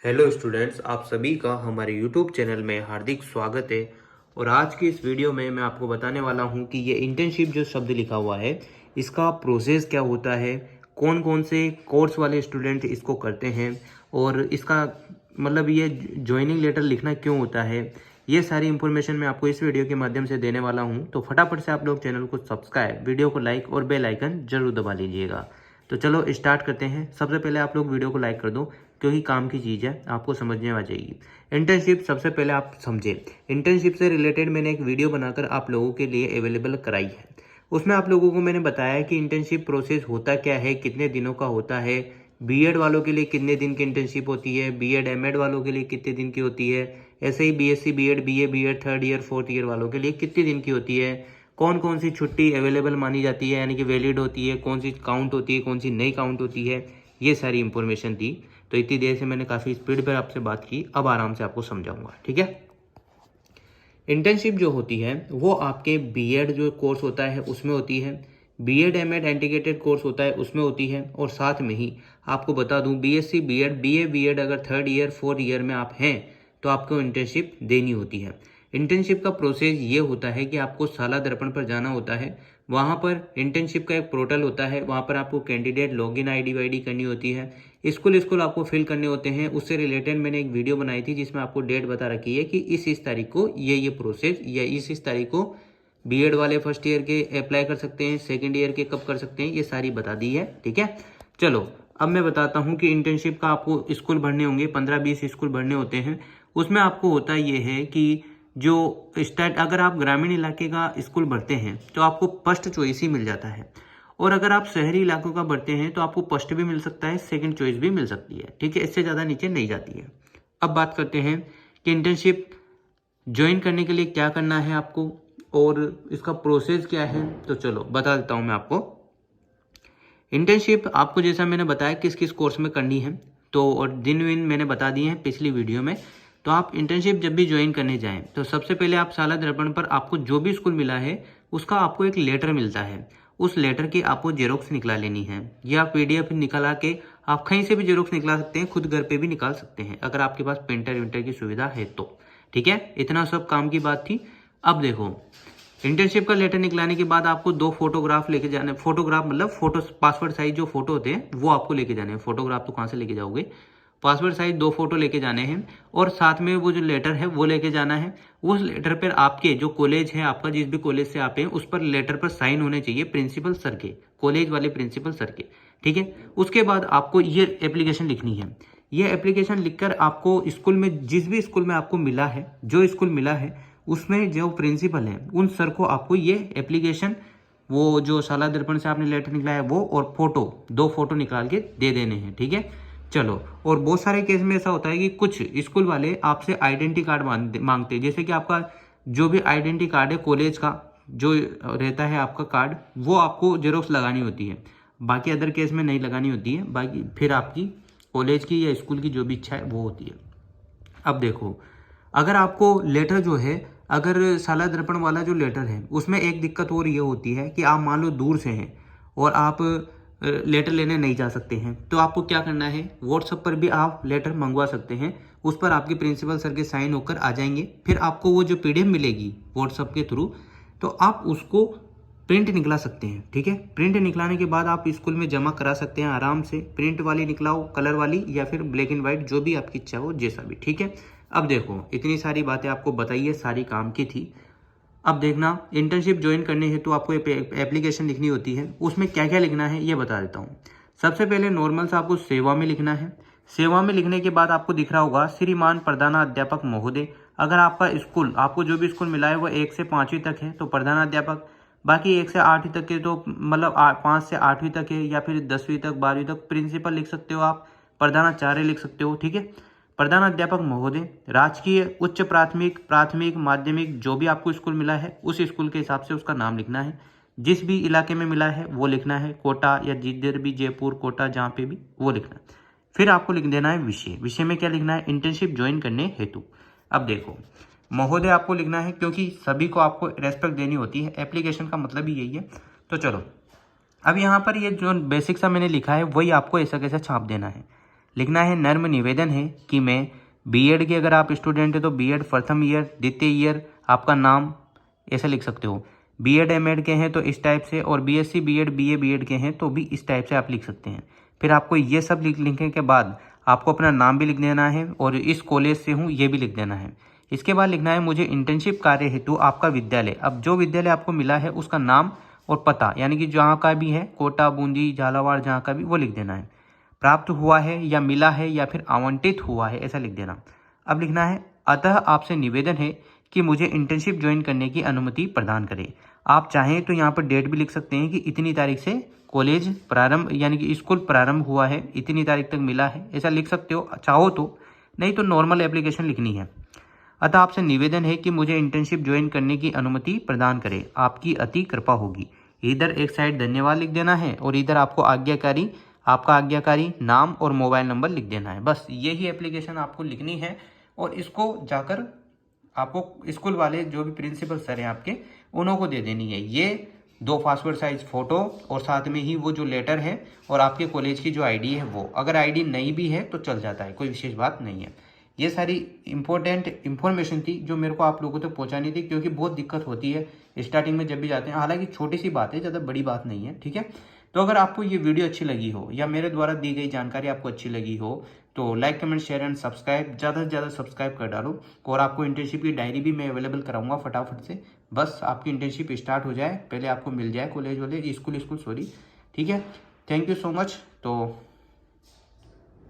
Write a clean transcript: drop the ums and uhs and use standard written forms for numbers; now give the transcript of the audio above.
Hello students, आप सभी का हमारे यूट्यूब चैनल में हार्दिक स्वागत है। और आज की इस वीडियो में मैं आपको बताने वाला हूं कि ये इंटर्नशिप जो शब्द लिखा हुआ है इसका प्रोसेस क्या होता है, कौन कौन से कोर्स वाले स्टूडेंट इसको करते हैं और इसका मतलब ये ज्वाइनिंग लेटर लिखना क्यों होता है। ये सारी इन्फॉर्मेशन मैं आपको इस वीडियो के माध्यम से देने वाला हूँ। तो फटाफट से आप लोग चैनल को सब्सक्राइब, वीडियो को लाइक और बेल आइकन जरूर दबा लीजिएगा। तो चलो स्टार्ट करते हैं। सबसे पहले आप लोग वीडियो को लाइक कर दो क्योंकि काम की चीज़ है, आपको समझने आ जाएगी। इंटर्नशिप सबसे पहले आप समझें। इंटर्नशिप से रिलेटेड मैंने एक वीडियो बनाकर आप लोगों के लिए अवेलेबल कराई है। उसमें आप लोगों को मैंने बताया कि इंटर्नशिप प्रोसेस होता क्या है, कितने दिनों का होता है, बीएड वालों के लिए कितने दिन की इंटर्नशिप होती है, बीएड एमएड वालों के लिए कितने दिन की होती है, ऐसे ही BSc BEd BA BEd third year fourth year वालों के लिए कितने दिन की होती है, कौन कौन सी छुट्टी अवेलेबल मानी जाती है यानी कि वैलिड होती है, कौन सी काउंट होती है, कौन सी नहीं काउंट होती है, ये सारी इंफॉर्मेशन दी। तो इतनी देर से मैंने काफ़ी स्पीड पर आपसे बात की, अब आराम से आपको समझाऊंगा, ठीक है। इंटर्नशिप जो होती है वो आपके बीएड जो कोर्स होता है उसमें होती है, बीएड एमएड इंटीग्रेटेड कोर्स होता है उसमें होती है, और साथ में ही आपको बता दूं बीएससी बीएड बीए बीएड अगर थर्ड ईयर फोर्थ ईयर में आप हैं तो आपको इंटर्नशिप देनी होती है। इंटर्नशिप का प्रोसेस ये होता है कि आपको साला दर्पण पर जाना होता है। वहाँ पर इंटर्नशिप का एक पोर्टल होता है, वहाँ पर आपको कैंडिडेट लॉगिन आईडी वाईडी करनी होती है, स्कूल आपको फिल करने होते हैं। उससे रिलेटेड मैंने एक वीडियो बनाई थी जिसमें आपको डेट बता रखी है कि इस तारीख को ये प्रोसेस या इस तारीख को बीएड वाले फर्स्ट ईयर के अप्लाई कर सकते हैं, सेकेंड ईयर के कब कर सकते हैं, ये सारी बता दी है, ठीक है। चलो अब मैं बताता हूँ कि इंटर्नशिप का आपको स्कूल भरने होंगे, 15-20 स्कूल भरने होते हैं। उसमें आपको होता ये है कि जो स्टार्ट अगर आप ग्रामीण इलाके का स्कूल भरते हैं तो आपको फर्स्ट चॉइस ही मिल जाता है, और अगर आप शहरी इलाकों का भरते हैं तो आपको फर्स्ट भी मिल सकता है, सेकंड चॉइस भी मिल सकती है, ठीक है। इससे ज़्यादा नीचे नहीं जाती है। अब बात करते हैं कि इंटर्नशिप ज्वाइन करने के लिए क्या करना है आपको और इसका प्रोसेस क्या है। तो चलो बता देता हूँ मैं आपको। इंटर्नशिप आपको जैसा मैंने बताया किस किस कोर्स में करनी है, तो और दिन विन मैंने बता दिए हैं पिछली वीडियो में। तो आप इंटर्नशिप जब भी ज्वाइन करने जाएं तो सबसे पहले आप साला दर्पण पर आपको जो भी स्कूल मिला है उसका आपको एक लेटर मिलता है। उस लेटर की आपको जेरोक्स निकला लेनी है, या पीडीएफ निकाला के आप कहीं से भी जेरोक्स निकला सकते हैं, खुद घर पे भी निकाल सकते हैं अगर आपके पास प्रिंटर विंटर की सुविधा है तो, ठीक है। इतना सब काम की बात थी। अब देखो, इंटर्नशिप का लेटर निकलाने के बाद आपको 2 फोटोग्राफ लेके जाने, फोटोग्राफ मतलब फोटो पासपोर्ट साइज जो फोटो होते हैं वो आपको लेके जाने हैं। फोटोग्राफ तो कहाँ से लेके जाओगे, पासपोर्ट साइज 2 फोटो लेके जाने हैं, और साथ में वो जो लेटर है वो लेके जाना है। उस लेटर पर आपके जो कॉलेज है आपका, जिस भी कॉलेज से आप हैं, उस पर लेटर पर साइन होने चाहिए प्रिंसिपल सर के, कॉलेज वाले प्रिंसिपल सर के, ठीक है। उसके बाद आपको ये एप्लीकेशन लिखनी है। ये एप्लीकेशन लिखकर आपको स्कूल में, जिस भी स्कूल में आपको मिला है, जो स्कूल मिला है उसमें जो प्रिंसिपल है उन सर को आपको ये एप्लीकेशन, वो जो साला दर्पण से आपने लेटर निकला है वो और फोटो, 2 फोटो निकाल के दे देने हैं, ठीक है। चलो, और बहुत सारे केस में ऐसा होता है कि कुछ स्कूल वाले आपसे आइडेंटिटी कार्ड मांगते हैं, जैसे कि आपका जो भी आइडेंटिटी कार्ड है कॉलेज का जो रहता है आपका कार्ड, वो आपको जेरोक्स लगानी होती है। बाकी अदर केस में नहीं लगानी होती है, बाकी फिर आपकी कॉलेज की या स्कूल की जो भी इच्छा है वो होती है। अब देखो, अगर आपको लेटर जो है, अगर साला दर्पण वाला जो लेटर है उसमें एक दिक्कत और ये होती है कि आप मान लो दूर से हैं और आप लेटर लेने नहीं जा सकते हैं, तो आपको क्या करना है, व्हाट्सएप पर भी आप लेटर मंगवा सकते हैं। उस पर आपके प्रिंसिपल सर के साइन होकर आ जाएंगे, फिर आपको वो जो पीडीएफ मिलेगी व्हाट्सएप के थ्रू, तो आप उसको प्रिंट निकला सकते हैं, ठीक है। प्रिंट निकलाने के बाद आप स्कूल में जमा करा सकते हैं आराम से। प्रिंट वाली निकलाओ, कलर वाली, या फिर ब्लैक एंड व्हाइट, जो भी आपकी इच्छा हो, जैसा भी, ठीक है। अब देखो, इतनी सारी बातें आपको बताइए, सारी काम की थी। अब देखना, इंटर्नशिप ज्वाइन करने हेतु तो आपको एप्लीकेशन लिखनी होती है। उसमें क्या क्या लिखना है ये बता देता हूँ। सबसे पहले नॉर्मल सा आपको सेवा में लिखना है। सेवा में लिखने के बाद आपको दिख रहा होगा श्रीमान प्रधानाध्यापक महोदय। अगर आपका स्कूल, आपको जो भी स्कूल मिला है वो 1 से 5वीं तक है तो प्रधानाध्यापक, बाकी 1 से 8वीं तक के तो मतलब 5 से 8वीं तक है, या फिर 10वीं तक 12वीं तक प्रिंसिपल लिख सकते हो आप, प्रधानाचार्य लिख सकते हो, ठीक है। प्रधानाध्यापक महोदय। राजकीय, उच्च प्राथमिक, प्राथमिक, माध्यमिक, जो भी आपको स्कूल मिला है उस स्कूल के हिसाब से उसका नाम लिखना है। जिस भी इलाके में मिला है वो लिखना है, कोटा या जिधर भी, जयपुर, कोटा, जहाँ पे भी, वो लिखना है। फिर आपको लिख देना है विषय। विषय में क्या लिखना है, इंटर्नशिप ज्वाइन करने हेतु। अब देखो, महोदय आपको लिखना है क्योंकि सभी को आपको रेस्पेक्ट देनी होती है, एप्लीकेशन का मतलब ही यही है। तो चलो, अब यहाँ पर ये जो बेसिक सा मैंने लिखा है वही आपको ऐसा कैसा छाप देना है। लिखना है नर्म निवेदन है कि मैं बीएड के, अगर आप स्टूडेंट है तो बीएड प्रथम ईयर, द्वितीय ईयर, आपका नाम ऐसा लिख सकते हो। बीएड एमएड के हैं तो इस टाइप से, और बीएससी बीएड बीए बीएड के हैं तो भी इस टाइप से आप लिख सकते हैं। फिर आपको ये सब लिखने के बाद आपको अपना नाम भी लिख देना है और इस कॉलेज से हूँ ये भी लिख देना है। इसके बाद लिखना है मुझे इंटर्नशिप कार्य हेतु आपका विद्यालय, अब जो विद्यालय आपको मिला है उसका नाम और पता, यानी कि जहाँ का भी है, कोटा, बूंदी, झालावाड़, जहाँ का भी, वो लिख देना है। प्राप्त हुआ है या मिला है या फिर आवंटित हुआ है ऐसा लिख देना। अब लिखना है अतः आपसे निवेदन है कि मुझे इंटर्नशिप ज्वाइन करने की अनुमति प्रदान करें। आप चाहें तो यहाँ पर डेट भी लिख सकते हैं कि इतनी तारीख से कॉलेज प्रारंभ, यानी कि स्कूल प्रारंभ हुआ है, इतनी तारीख तक मिला है, ऐसा लिख सकते हो चाहो तो, नहीं तो नॉर्मल एप्लीकेशन लिखनी है। अतः आपसे निवेदन है कि मुझे इंटर्नशिप ज्वाइन करने की अनुमति प्रदान करें, आपकी अति कृपा होगी। इधर एक साइड धन्यवाद लिख देना है और इधर आपको आपका आज्ञाकारी नाम और मोबाइल नंबर लिख देना है। बस यही एप्लीकेशन आपको लिखनी है और इसको जाकर आपको स्कूल वाले जो भी प्रिंसिपल सर हैं आपके, उन्हों को दे देनी है। ये 2 पासपोर्ट साइज फोटो और साथ में ही वो जो लेटर है और आपके कॉलेज की जो आईडी है वो, अगर आईडी नहीं भी है तो चल जाता है, कोई विशेष बात नहीं है। ये सारी इंपॉर्टेंट इन्फॉर्मेशन थी जो मेरे को आप लोगों तक पहुंचानी थी, क्योंकि बहुत दिक्कत होती है स्टार्टिंग में जब भी जाते हैं। हालांकि छोटी सी बात है, ज़्यादा बड़ी बात नहीं है, ठीक है। तो अगर आपको ये वीडियो अच्छी लगी हो या मेरे द्वारा दी गई जानकारी आपको अच्छी लगी हो तो like, comment, share and subscribe, ज़्यादा से ज़्यादा सब्सक्राइब कर डालो। और आपको इंटर्नशिप की डायरी भी मैं अवेलेबल कराऊंगा फटाफट से, बस आपकी इंटर्नशिप स्टार्ट हो जाए, पहले आपको मिल जाए कॉलेज वाले, स्कूल, सॉरी, ठीक है। Thank you so much. तो